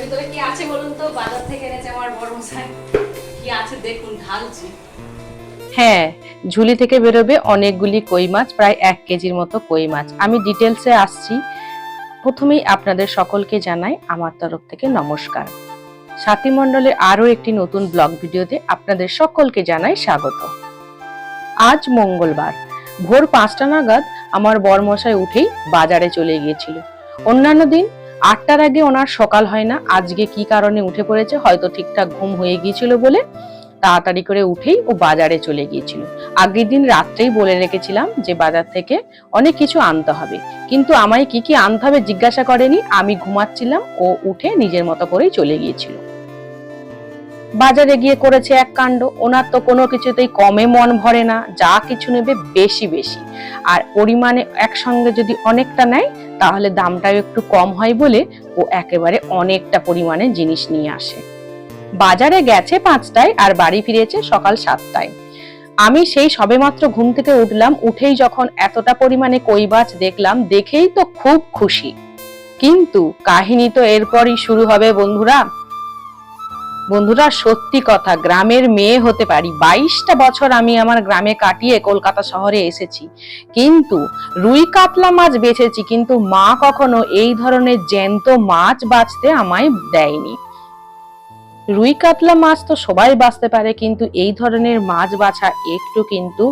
ভেতরে কি আছে বলুন তো? বাজার থেকে এনেছে আমার বড় মশাই। কি আছে দেখুন, ঢালছি। হ্যাঁ, ঝুলি থেকে বেরোবে অনেকগুলি কই মাছ, প্রায় 1 কেজির মতো কই মাছ। আমি ডিটেলসে আসছি। প্রথমেই আপনাদের সকলকে জানাই আমার তরফ থেকে নমস্কার। সাথী মণ্ডলের আরো একটি নতুন ব্লগ ভিডিওতে আপনাদের সকলকে জানাই স্বাগত। আজ মঙ্গলবার ভোর 5টা নাগাদ আমার বরমশাই উঠেই বাজারে চলে গিয়েছিল। অন্যান্য দিন 8টার আগে ওনার সকাল হয় না। আজকে কি কারণে উঠে পড়েছে, হয়তো ঠিকঠাক ঘুম হয়ে গিয়েছিল বলে তাড়াতাড়ি করে উঠেই ও বাজারে চলে গিয়েছিল। আগের দিন রাত্রেই বলে রেখেছিলাম যে বাজার থেকে অনেক কিছু আনতে হবে, কিন্তু আমায় কি কি আনতে হবে জিজ্ঞাসা করেনি। আমি ঘুমাচ্ছিলাম, ও উঠে নিজের মতো করেই চলে গিয়েছিল। বাজারে গিয়ে করেছে এক কাণ্ড। ওনার তো কোনো কিছুতেই কমে মন ভরে না, যা কিছু নেবে বেশি বেশি, আর পরিমাণে একসঙ্গে যদি অনেকটা নেয় তাহলে দামটাও একটু কম হয় বলে ও একেবারে অনেকটা পরিমাণে জিনিস নিয়ে আসে। বাজারে গেছে 5টায় আর বাড়ি ফিরেছে সকাল 7টায়। আমি সেই সবেমাত্র ঘুম থেকে উঠলাম, উঠেই যখন এতটা পরিমাণে কই মাছ দেখলাম, দেখেই তো খুব খুশি। কিন্তু কাহিনী তো এরপরই শুরু হবে বন্ধুরা। সত্যি কথা, গ্রামের মেয়ে হতে পারি, 22টা বছর আমি আমার গ্রামে কাটিয়ে কলকাতা শহরে এসেছি, কিন্তু রুই কাতলা মাছ বেছেছি, কিন্তু মা কখনো এই ধরনের জ্যান্ত মাছ বাছতে আমায় দেয়নি। রুই কাতলা মাছ তো সবাই বাছতে পারে, কিন্তু এই ধরনের মাছ বাছা একটু কিন্তু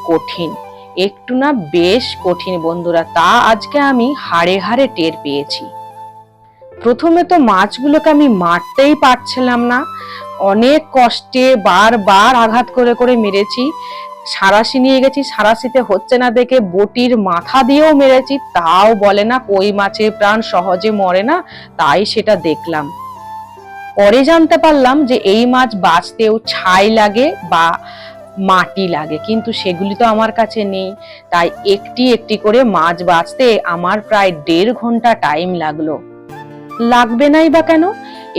কঠিন, একটু না বেশ কঠিন বন্ধুরা। তা আজকে আমি হাড়ে হাড়ে টের পেয়েছি। প্রথমে তো মাছগুলোকে আমি মারতেই পারছিলাম না, অনেক কষ্টে বারবার আঘাত করে করে মেরেছি। সাঁড়াশি নিয়ে গেছি, সাঁড়াশিতে হচ্ছে না দেখে বটির মাথা দিয়েও মেরেছি, তাও বলে না কই মাছের প্রাণ সহজে মরে না, তাই সেটা দেখলাম। পরে জানতে পারলাম যে এই মাছ বাছতেও ছাই লাগে বা মাটি লাগে, কিন্তু সেগুলি তো আমার কাছে নেই, তাই একটি একটি করে মাছ বাছতে আমার প্রায় 1.5 ঘন্টা টাইম লাগলো। লাগবে নাই বা কেন,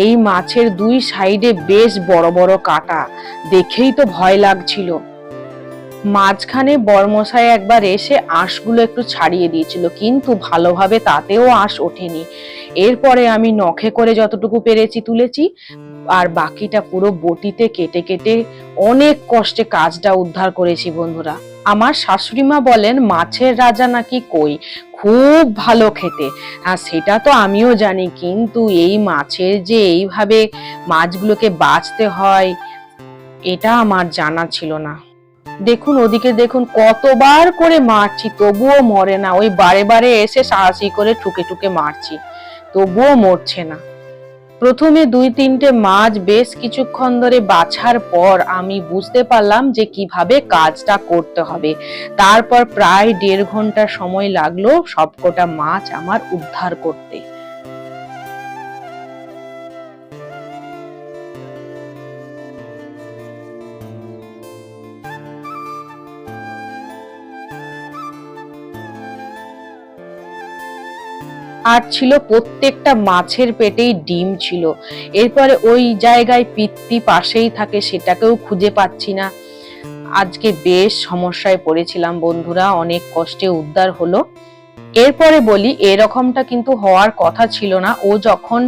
এই মাছের 2 সাইডে বেশ বড় বড় কাঁটা, দেখেই তো ভয় লাগছিল। মাঝখানে বরমশাই একবার এসে আঁশগুলো একটু ছাড়িয়ে দিয়েছিল, কিন্তু ভালোভাবে তাতেও আঁশ ওঠেনি। এরপরে আমি নখে করে যতটুকু পেরেছি তুলেছি, আর বাকিটা পুরো বটিতে কেটে কেটে অনেক কষ্টে কাজটা উদ্ধার করেছি বন্ধুরা। আমার শাশুড়ি মা বলেন মাছের রাজা নাকি কই, খুব ভালো খেতে। হ্যাঁ, সেটা তো আমিও জানি, কিন্তু এই মাছের যে এইভাবে মাছগুলোকে বাছতে হয় এটা আমার জানা ছিল না। দেখুন ওদিকে দেখুন, কতবার করে মারছি তবুও মরে না, ওই বারে বারে এসে সাহসী করে ঠুকে ঠুকে মারছি, তবুও মরছে না। প্রথমে 2-3টে মাছ বেশ কিছুক্ষণ ধরে বাছার পর আমি বুঝতে পারলাম যে কিভাবে কাজটা করতে হবে। তারপর প্রায় 1.5 ঘন্টা সময় লাগলো সবকটা মাছ আমার উদ্ধার করতে। আর ছিল প্রত্যেকটা মাছের পেটেই ডিম ছিল। এরপরে ওই জায়গায় পিত্তি পাশেই থাকে, সেটাকেও খুঁজে পাচ্ছি না। আজকে বেশ সমস্যায় পড়েছিলাম বন্ধুরা, অনেক কষ্টে উদ্ধার হলো। এরপরে বলি, এরকমটা কিন্তু হওয়ার কথা ছিল না। ও যখন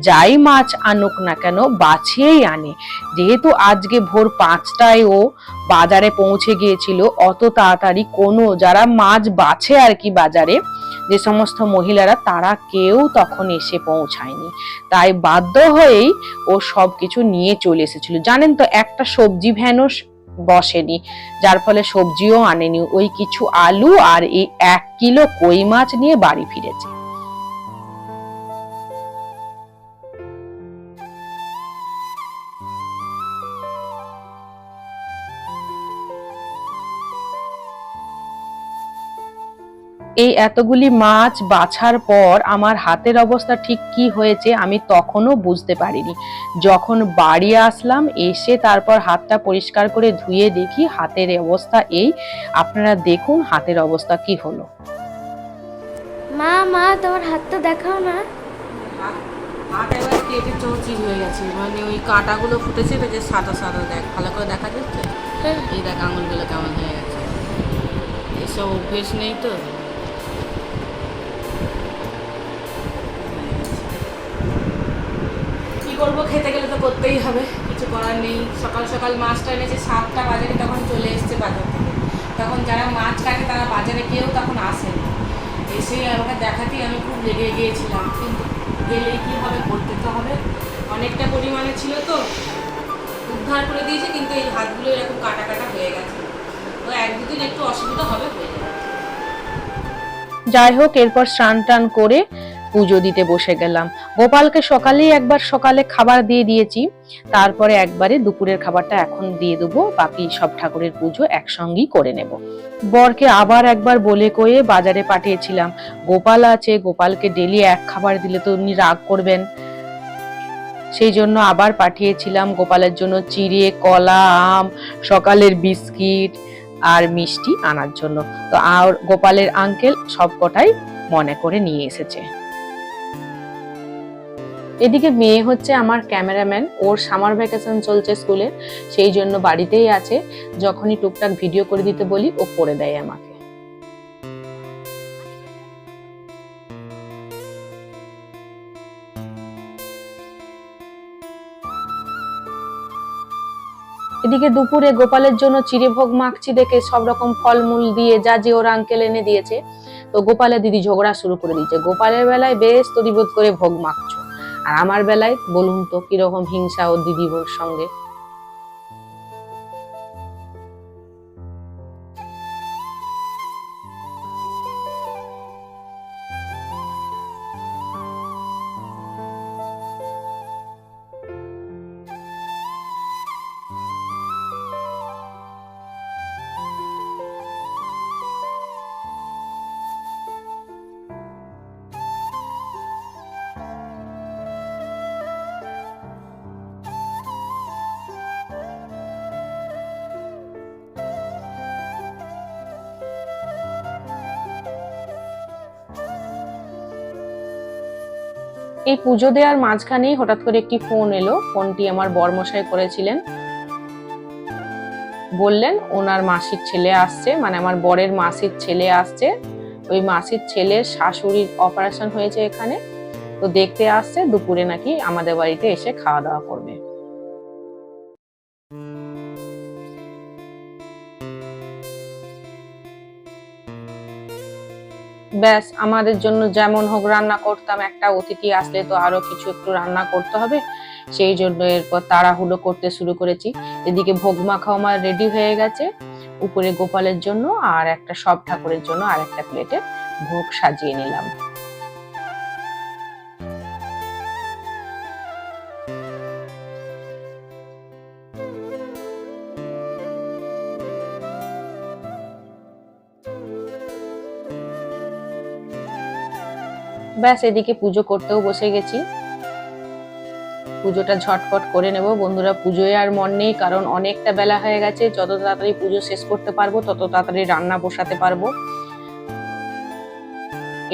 যাই মাছ আনুক না কেন বাছিয়েই আনে। যেহেতু আজকে ভোর 5টায় ও বাজারে পৌঁছে গিয়েছিল, অত তাড়াতাড়ি কোনো যারা মাছ বাছে আর কি বাজারে যে সমস্ত মহিলারা, তারা কেউ তখন এসে পৌঁছায়নি, তাই বাধ্য হয়েই ও সবকিছু নিয়ে চলে এসেছিল। জানেন তো, একটা সবজি ভ্যানও বসেনি, যার ফলে সবজিও আনেনি। ওই কিছু আলু আর এই 1 কিলো কই মাছ নিয়ে বাড়ি ফিরেছে। এই এতগুলি মাছ বাছার পর আমার হাতের অবস্থা ঠিক কি হয়েছে আমি তখনও বুঝতে পারিনি। যখন বাড়ি আসলাম, এসে তারপর হাতটা পরিষ্কার করে ধুয়ে দেখি হাতের অবস্থা এই। আপনারা দেখুন হাতের অবস্থা কি হলো। মা মা তোমার হাতটা দেখাও না। হাত এবার কেটে চৌচির হয়ে গেছে, মানে ওই কাঁটাগুলো ফুটেছে, যে সাদা সাদা, দেখ ভালো করে দেখা যাচ্ছে। এই দেখ আঙুলগুলো কেমন হয়ে গেছে, এসব অভ্যেস নেই তো। করব, খেতে গেলে তো করতেই হবে, কিছু করার নেই। সকাল সকাল মাছটা এনেছে 7টা বাজারে, তখন চলে এসছে বাজার থেকে। তখন যারা মাছ কাটে তারা বাজারে কেউ তখন আসেনি, এসে আমাকে দেখাতেই আমি খুব লেগে গিয়েছিলাম। কিন্তু গেলেই কী হবে, করতে তো হবে। অনেকটা পরিমাণে ছিল তো উদ্ধার করে দিয়েছে, কিন্তু এই হাতগুলো এরকম কাটা কাটা হয়ে গেছে। তো 1-2 দিন একটু অসুবিধা হবে, হয়ে যাবে। যাই হোক, এরপর স্নান টান করে পুজো দিতে বসে গেলাম। গোপালকে সকালে খাবার দিয়ে দিয়েছি, তারপরে একবারে দুপুরের খাবারটা এখন দিয়ে দেবো। বাকি সব ঠাকুরের পুজো একসঙ্গেই করে নেব। বরকে আবার একবার বলে কয়ে বাজারে পাঠিয়েছিলাম। গোপাল আছে, গোপালকে ডেলি এক খাবার দিলে তো উনি রাগ করবেন, সেই জন্য আবার পাঠিয়েছিলাম গোপালের জন্য চিড়ে, কলা, আম, সকালের বিস্কিট আর মিষ্টি আনার জন্য। তো আর গোপালের আঙ্কেল সবকটাই মনে করে নিয়ে এসেছে। এদিকে মেয়ে হচ্ছে আমার ক্যামেরাম্যান, ওর সামার ভ্যাকেশন চলছে স্কুলে, সেই জন্য বাড়িতেই আছে। যখনই টুকটাক ভিডিও করে দিতে বলি ও করে দেয় আমাকে। এদিকে দুপুরে গোপালের জন্য চিড়ে ভোগ মাখছি দেখে সব রকম ফলমূল দিয়ে যা যে ওর আঙ্কেল এনে দিয়েছে, তো গোপালের দিদি ঝগড়া শুরু করে দিয়েছে। গোপালের বেলায় বেশ তরিবোধ করে ভোগ মাখছো, আর আমার বেলায় বলুন তো কিরকম হিংসা ওর দিদি বোর সঙ্গে। এই পুজো দেওয়ার মাঝখানেই হঠাৎ করে একটি ফোন এলো। ফোনটি আমার বরমশাই করেছিলেন, বললেন ওনার মাসির ছেলে আসছে, মানে আমার বরের মাসির ছেলে আসছে। ওই মাসির ছেলের শাশুড়ির অপারেশন হয়েছে এখানে, তো দেখতে আসছে, দুপুরে নাকি আমাদের বাড়িতে এসে খাওয়া দাওয়া করবে। ব্যাস, আমাদের জন্য যেমন হোক রান্না করতাম, একটা অতিথি আসলে তো আরো কিছু একটু রান্না করতে হবে, সেই জন্য এরপর তাড়াহুড়ো করতে শুরু করেছি। এদিকে ভোগ মাখাও আমার রেডি হয়ে গেছে, উপরে গোপালের জন্য আর একটা সব ঠাকুরের জন্য আর একটা প্লেটে ভোগ সাজিয়ে নিলাম। ব্যাস, এদিকে পুজো করতেও বসে গেছি। পুজোটা ঝটপট করে নেব বন্ধুরা, পুজোয় আর মন নেই, কারণ অনেকটা বেলা হয়ে গেছে। যত তাড়াতাড়ি পুজো শেষ করতে পারবো তত তাড়াতাড়ি রান্না বসাতে পারবো,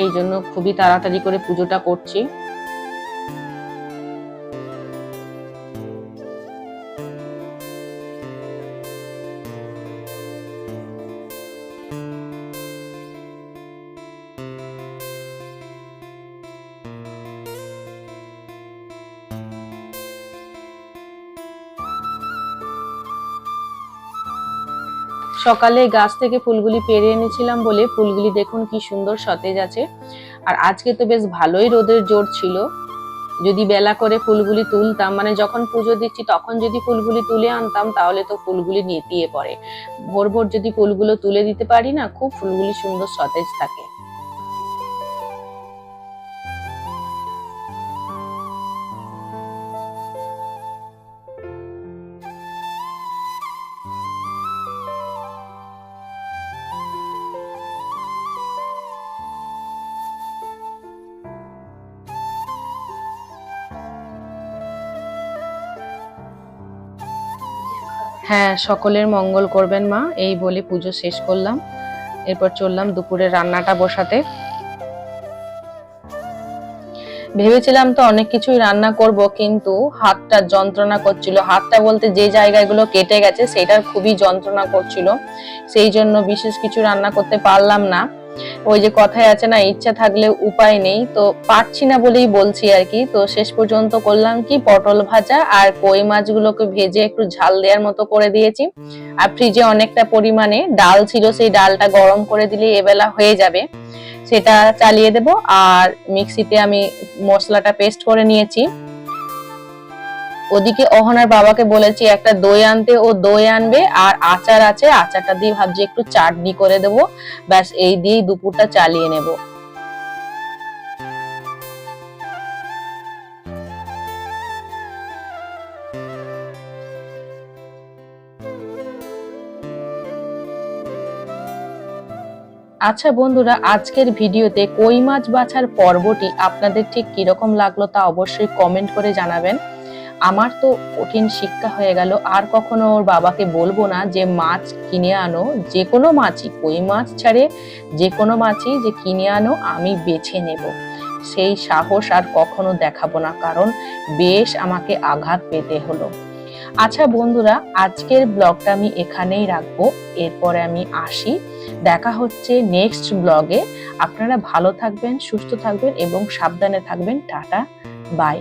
এই জন্য খুবই তাড়াতাড়ি করে পুজোটা করছি। সকালে গাছ থেকে ফুলগুলি পেরে এনেছিলাম বলে ফুলগুলি দেখুন কি সুন্দর সতেজ আছে। আর আজকে তো বেশ ভালোই রোদের জোর ছিল। যদি বেলা করে ফুলগুলি তুলতাম, মানে যখন পুজো দিচ্ছি তখন যদি ফুলগুলি তুলে আনতাম, তাহলে তো ফুলগুলি নেতিয়ে পড়ে। ভোর ভোর যদি ফুলগুলো তুলে দিতে পারি না, খুব ফুলগুলি সুন্দর সতেজ থাকে। হ্যাঁ, সকলের মঙ্গল করবেন মা, এই বলে পুজো শেষ করলাম। এরপর চললাম দুপুরের রান্নাটা বসাতে। ভেবেছিলাম তো অনেক কিছুই রান্না করব, কিন্তু হাতটা যন্ত্রণা করছিল। হাতটা বলতে যে জায়গাগুলো কেটে গেছে সেটার খুবই যন্ত্রণা করছিল, সেই জন্য বিশেষ কিছু রান্না করতে পারলাম না। ওই যে কথায় আছে না, ইচ্ছা থাকলে উপায় নেই, তো পারছি না বলেই বলছি আর কি। তো শেষ পর্যন্ত করলাম কি, পটল ভাজা আর কই মাছগুলোকে ভেজে একটু ঝাল দেওয়ার মতো করে দিয়েছি। আর ফ্রিজে অনেকটা পরিমাণে ডাল ছিল, সেই ডালটা গরম করে দিলে এবেলা হয়ে যাবে, সেটা চালিয়ে দেব। আর মিক্সিতে আমি মশলাটা পেস্ট করে নিয়েছি। ওদিকে অহনার বাবাকে বলেছি একটা দই আনতে, ও দই আনবে, আর আচার আছে, আচারটা দিয়ে ভাবছি একটু চাটনি করে দেবো। ব্যাস এই দিয়েই দুপুরটা চালিয়ে নেব। আচ্ছা বন্ধুরা, আজকের ভিডিওতে কই মাছ বাছার পর্বটি আপনাদের ঠিক কিরকম লাগলো তা অবশ্যই কমেন্ট করে জানাবেন। আমার তো কঠিন শিক্ষা হয়ে গেল, আর কখনো ওর বাবাকে বলবো না যে মাছ কিনে আনো, যে কোনো মাছই, কই মাছ ছাড়ে যে কোনো মাছই যে কিনে আনো আমি বেছে নেব, সেই সাহস আর কখনো দেখাবো না, কারণ বেশ আমাকে আঘাত পেতে হলো। আচ্ছা বন্ধুরা, আজকের ব্লগটা আমি এখানেই রাখবো, এরপরে আমি আসি। দেখা হচ্ছে নেক্সট ব্লগে। আপনারা ভালো থাকবেন, সুস্থ থাকবেন এবং সাবধানে থাকবেন। Tata, by.